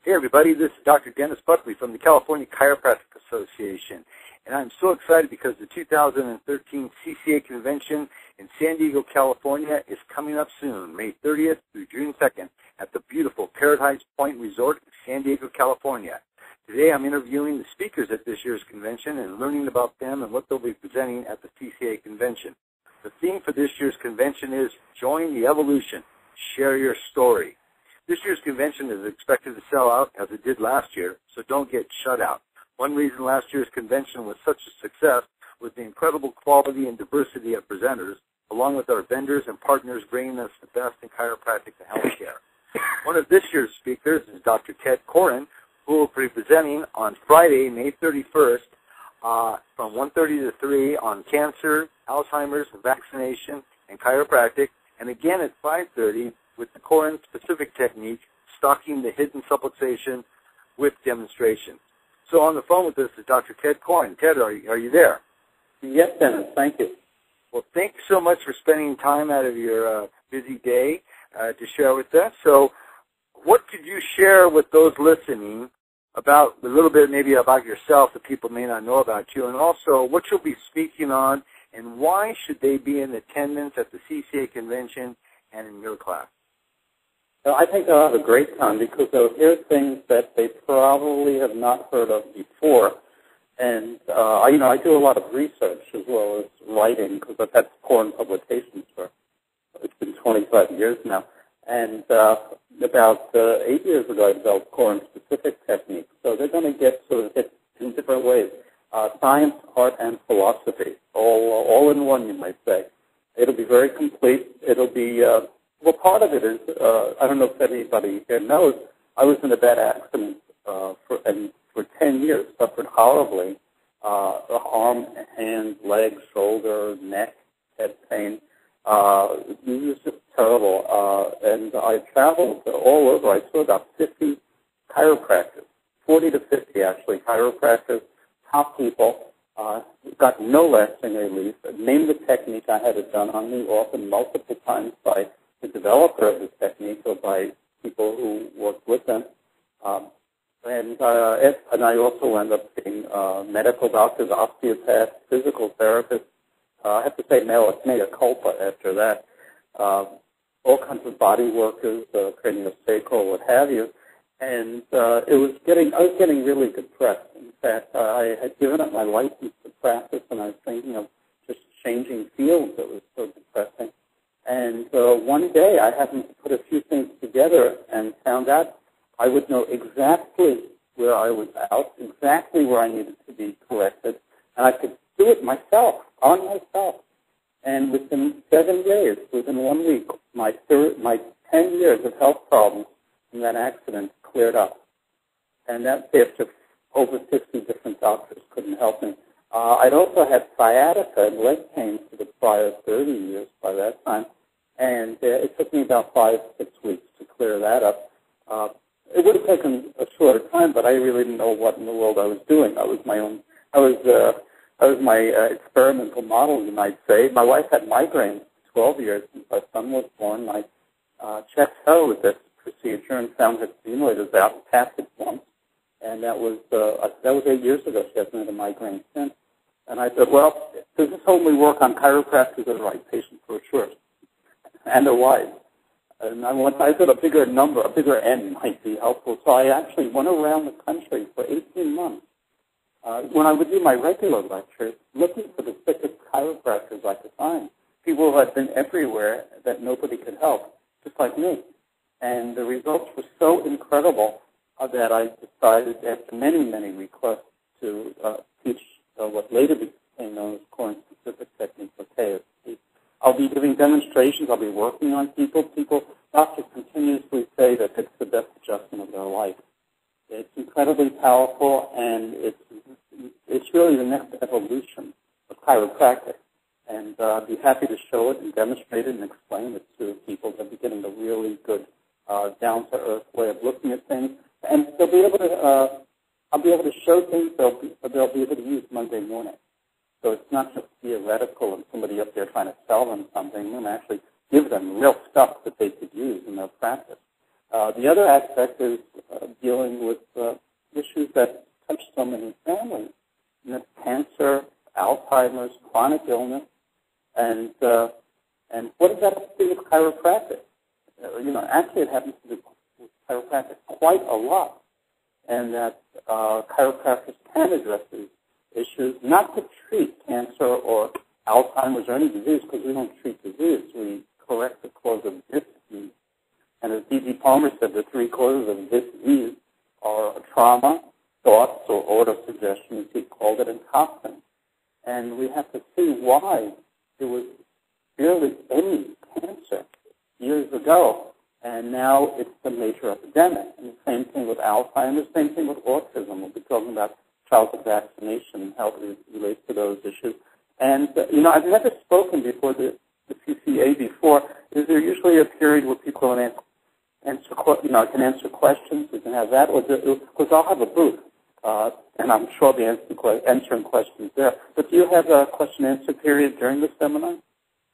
Hey everybody, this is Dr. Dennis Buckley from the California Chiropractic Association, and I'm so excited because the 2013 CCA Convention in San Diego, California is coming up soon, May 30th through June 2nd at the beautiful Paradise Point Resort in San Diego, California. Today I'm interviewing the speakers at this year's convention and learning about them and what they'll be presenting at the CCA Convention. The theme for this year's convention is Join the Evolution, Share Your Story. This year's convention is expected to sell out as it did last year, so don't get shut out. One reason last year's convention was such a success was the incredible quality and diversity of presenters, along with our vendors and partners bringing us the best in chiropractic and healthcare. One of this year's speakers is Dr. Tedd Koren, who will be presenting on Friday, May 31st, from 1:30 to 3 on cancer, Alzheimer's, vaccination, and chiropractic, and again at 5:30 with the Koren-specific technique, stocking the hidden subluxation with demonstration. So on the phone with us is Dr. Tedd Koren. Ted, are you there? Yes, Dennis. Thank you. Well, thank you so much for spending time out of your busy day to share with us. So what could you share with those listening about a little bit maybe about yourself that people may not know about you, and also what you'll be speaking on and why should they be in attendance at the CCA convention and in your class? Well, I think they'll have a great time because they'll hear things that they probably have not heard of before. And, I do a lot of research as well as writing because I've had Koren publications for, it's been 25 years now. And about 8 years ago, I developed Koren-specific techniques. So they're going to get sort of hit in different ways. Science, art, and philosophy, all in one, you might say. It'll be very complete. It'll be, well, part of it is, I don't know if anybody here knows, I was in a bad accident for 10 years, suffered horribly, arm, hand, leg, shoulder, neck, head pain. It was just terrible. And I traveled all over. I saw about 50 chiropractors, 40 to 50 actually, chiropractors, top people. Got no lasting relief. Named the technique. I had it done on me often multiple times by the developer of the technique or by people who worked with them. And I also ended up seeing medical doctors, osteopaths, physical therapists. I have to say, mea culpa after that. All kinds of body workers, craniosacral, what have you. And I was getting really depressed. In fact, I had given up my license to practice, and I was thinking of just changing fields. It was so depressing. And one day I happened to put a few things together and found out I would know exactly where I was out, exactly where I needed to be corrected, and I could do it myself, on myself. And within 7 days, within 1 week, my 10 years of health problems from that accident cleared up. And that's after over 50 different doctors couldn't help me. I'd also had sciatica and leg pain for the prior 30 years by that time, and it took me about 5-6 weeks to clear that up. It would have taken a shorter time, but I really didn't know what in the world I was doing. I was my experimental model, you might say. My wife had migraines for 12 years since my son was born. I checked her with this procedure and found her sphenoid was out, passed it once, and that was 8 years ago. She hasn't had a migraine since. And I said, well, does this only work on chiropractors or right patient brochures? And their wives. And I thought a bigger number, a bigger N might be helpful. So I actually went around the country for 18 months. When I would do my regular lectures, looking for the sickest chiropractors I could find, people who had been everywhere that nobody could help, just like me. And the results were so incredible that I decided, after many, many requests, to teach what later became known as Koren-specific technique for KSP. I'll be giving demonstrations. I'll be working on people. Doctors continuously say that it's the best adjustment of their life. It's incredibly powerful, and it's really the next evolution of chiropractic. And I'd be happy to show it and demonstrate it and explain it to people. They'll be getting a really good down-to-earth way of looking at things. And they'll be able to, I'll be able to show things they'll be able to use Monday morning. So it's not just theoretical and somebody up there trying to sell them something. I'm going to actually give them real stuff that they could use in their practice. The other aspect is dealing with issues that touch so many families. You know, cancer, Alzheimer's, chronic illness, and what does that have to do with chiropractic? You know, actually it happens to do with chiropractic quite a lot, and that chiropractors can address these issues, not to treat cancer or Alzheimer's or any disease, because we don't treat disease. We correct the cause of this disease. And as D.D. Palmer said, the three causes of this disease are trauma, thoughts, or auto-suggestion, as he called it, and toxins. And we have to see why there was barely any cancer years ago, and now it's a major epidemic. And the same thing with Alzheimer's, same thing with autism. We'll be talking about childhood vaccination and how it relates to those issues. And, you know, I've never spoken before the CCA before. Is there usually a period where people can answer questions? We can have that, because I'll have a booth, and I'm sure I'll be answering questions there. But do you have a question-answer period during the seminar?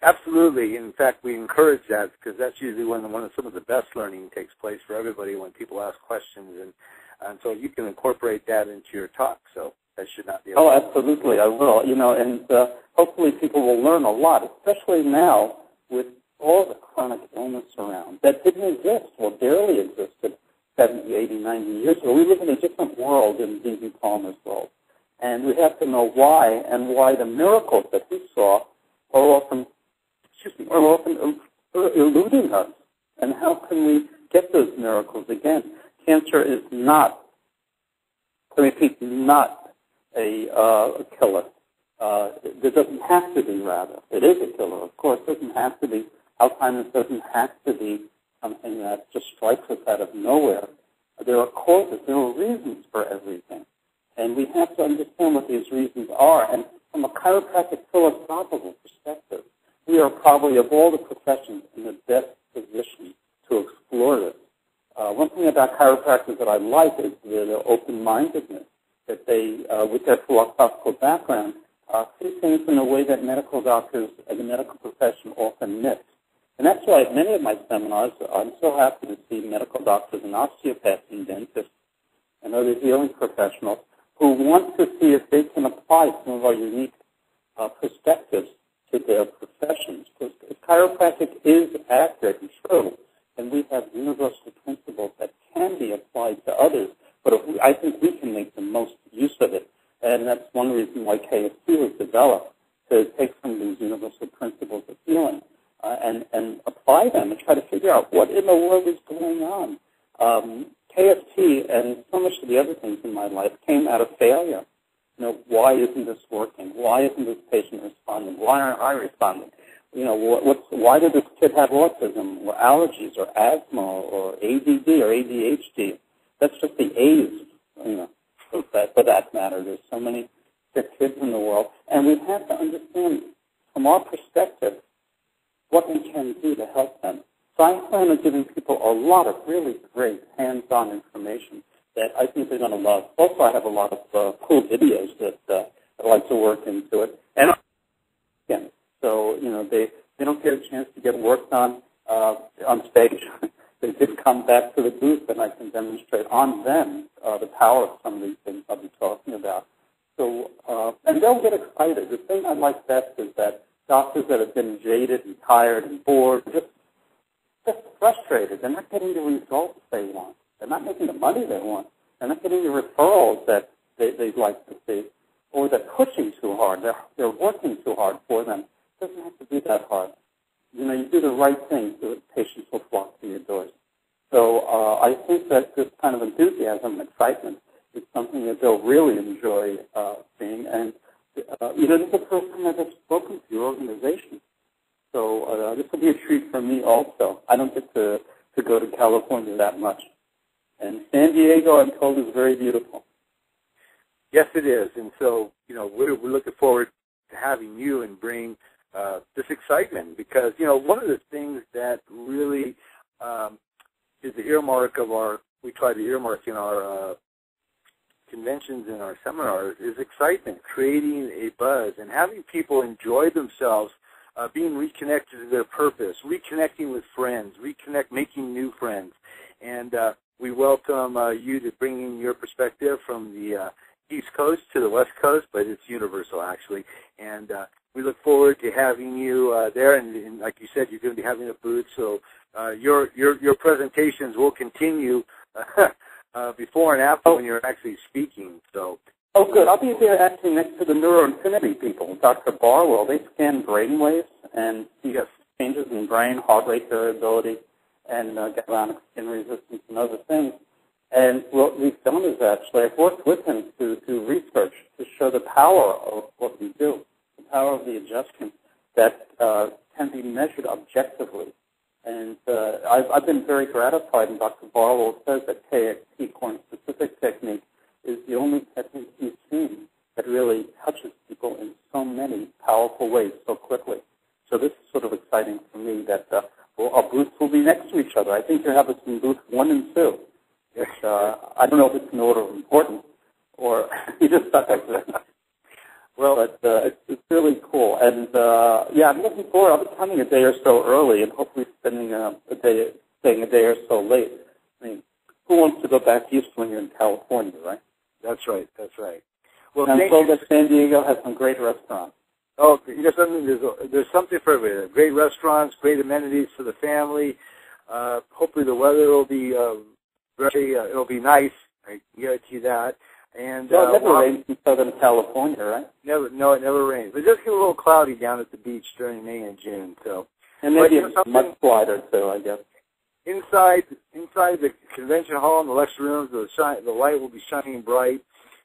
Absolutely. In fact, we encourage that because that's usually when some of the best learning takes place for everybody, when people ask questions, and so you can incorporate that into your talk. So that should not be. Oh, absolutely, I will. You know, and hopefully people will learn a lot, especially now with all the chronic illness around that didn't exist or barely existed 70, 80, 90 years ago. We live in a different world in D.D. Palmer's world, and we have to know why and why the miracles that he saw are often eluding us. And how can we get those miracles again? Cancer is not, I repeat, not a killer. There doesn't have to be, rather. It is a killer, of course. It doesn't have to be. Alzheimer's doesn't have to be something that just strikes us out of nowhere. There are causes, there are reasons for everything. And we have to understand what these reasons are. And from a chiropractic philosophical perspective, we are probably, of all the professions, in the best position to explore this. One thing about chiropractors that I like is their open-mindedness, that they, with their philosophical background, see things in a way that medical doctors and the medical profession often miss. And that's why at many of my seminars, I'm so happy to see medical doctors and osteopaths and dentists and other healing professionals who want to see if they can apply some of our unique perspectives to their professions. Because chiropractic is accurate and true, and we have universal principles that can be applied to others, but I think we can make the most use of it. And that's one reason why KSP was developed, to take some of these universal principles of healing and apply them and try to figure out what in the world is going on. KSP and so much of the other things in my life came out of failure. You know, why isn't this working? Why isn't this patient responding? Why aren't I responding? You know, why did this kid have autism or allergies or asthma or ADD or ADHD? That's just the A's, you know, for that matter. There's so many sick kids in the world. And we have to understand, from our perspective, what we can do to help them. So I plan on giving people a lot of really great hands-on information that I think they're going to love. Also, I have a lot of cool videos that I like to work into it. And again, so, you know, they don't get a chance to get worked on stage. They did come back to the booth, and I can demonstrate on them the power of some of these things I'll be talking about. So, and they'll get excited. The thing I like best is that doctors that have been jaded and tired and bored, just frustrated, they're not getting the results they want. They're not making the money they want. They're not getting the referrals that they'd like to see, or they're pushing too hard. They're working too hard for them. It doesn't have to be that hard. You know, you do the right thing, the patients will flock to your doors. So I think that this kind of enthusiasm and excitement is something that they'll really enjoy seeing. And, you know, this is the first time I've spoken to your organization. So this will be a treat for me also. I don't get to go to California that much. And San Diego, I'm told, is very beautiful. Yes, it is. And so, you know, we're looking forward to having you and bring this excitement because, you know, one of the things that really is the earmark of we try to earmark in our conventions and our seminars is excitement, creating a buzz and having people enjoy themselves, being reconnected to their purpose, reconnecting with friends, making new friends. And we welcome you to bring in your perspective from the East Coast to the West Coast, but it's universal actually. And we look forward to having you there. And like you said, you're going to be having a booth, so your presentations will continue before and after when you're actually speaking. So. Oh, good. I'll be there actually next to the neuroinfinity people, Dr. Barwell. They scan brain waves and see changes in brain, heart rate variability, and galvanic skin resistance and other things. And what we've done is actually, I've worked with him to do research to show the power of what we do, the power of the adjustment that can be measured objectively. And I've been very gratified, and Dr. Barwell says that KXT, Koren-specific technique, is the only technique he's seen that really touches people in so many powerful ways so quickly. So this is sort of exciting for me that our booths will be next to each other. I think you have us in booth 1 and 2. Which, I don't know if it's in order of importance or you just stuck like that. Well, but it's really cool. And, yeah, I'm looking forward. I'll be coming a day or so early and hopefully staying a day or so late. I mean, who wants to go back east when you're in California, right? That's right. That's right. Well, and I'm told that San Diego has some great restaurants. Oh, you know something? There's something for everybody. Great restaurants, great amenities for the family. Hopefully the weather will be it'll be nice. I guarantee that. And well, it never rains in Southern California, right? No, it never rains. But it does get a little cloudy down at the beach during May and June. So, and maybe a much wider too, I guess. Inside the convention hall and the lecture rooms, the light will be shining bright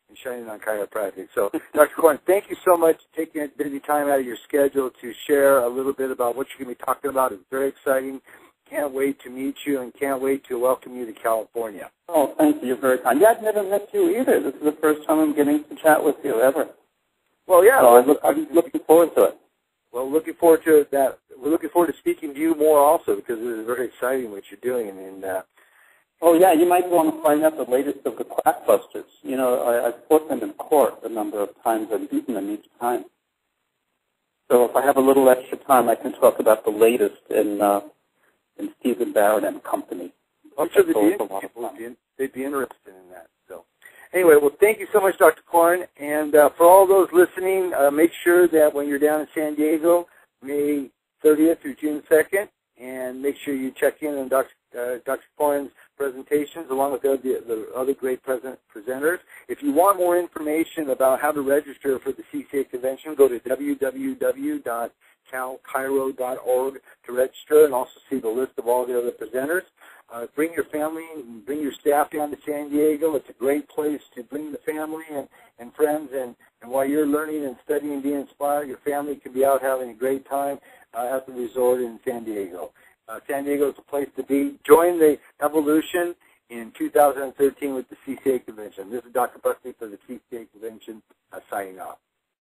and shining on chiropractic. So, Dr. Koren, thank you so much for taking a busy time out of your schedule to share a little bit about what you're going to be talking about. It's very exciting. Can't wait to meet you and can't wait to welcome you to California. Oh, thank you. You're very kind. Yeah, I've never met you either. This is the first time I'm getting to chat with you ever. Well, yeah. So I'm looking forward to it. Well, looking forward to that. We're looking forward to speaking to you more also because it is very exciting what you're doing. And oh, yeah, you might want to find out the latest of the quackbusters. You know, I've fought them in court a number of times and beaten them each time. So if I have a little extra time, I can talk about the latest in Stephen Barrett and Company. I'm sure they'd be interested in that. So, anyway, well, thank you so much, Dr. Koren. And for all those listening, make sure that when you're down in San Diego, May 30th through June 2nd, and make sure you check in on Dr. Koren's presentations along with the other great presenters. If you want more information about how to register for the CCA convention, go to www.calchiro.org to register and also see the list of all the other presenters. Bring your family and bring your staff down to San Diego. It's a great place to bring the family and friends, and while you're learning and studying and being inspired, your family can be out having a great time at the resort in San Diego. San Diego is a place to be. Join the evolution in 2013 with the CCA Convention. This is Dr. Buckley for the CCA Convention signing off.